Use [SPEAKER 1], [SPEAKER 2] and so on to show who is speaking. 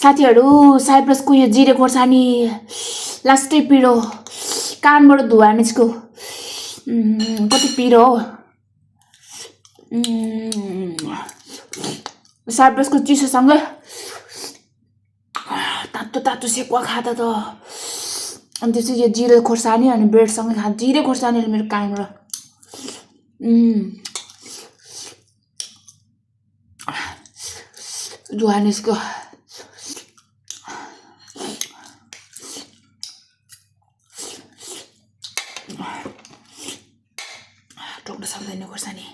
[SPEAKER 1] साथीहरू साइप्रसको यो जिरे खोर्सानी लास्टै पिरो कानबाट धुवा निस्क्यो कति पिरो हो साइप्रसको चिसोसँगै तातो तातो सेकुवा खाँदा त अनि त्यसपछि यो जिरे खोर्सानी अनि ब्रेडसँगै खा जिरे खोर्सानीले मेरो कानबाट धुवा निस्क्यो टोक्न सक्दैन खोर्सानी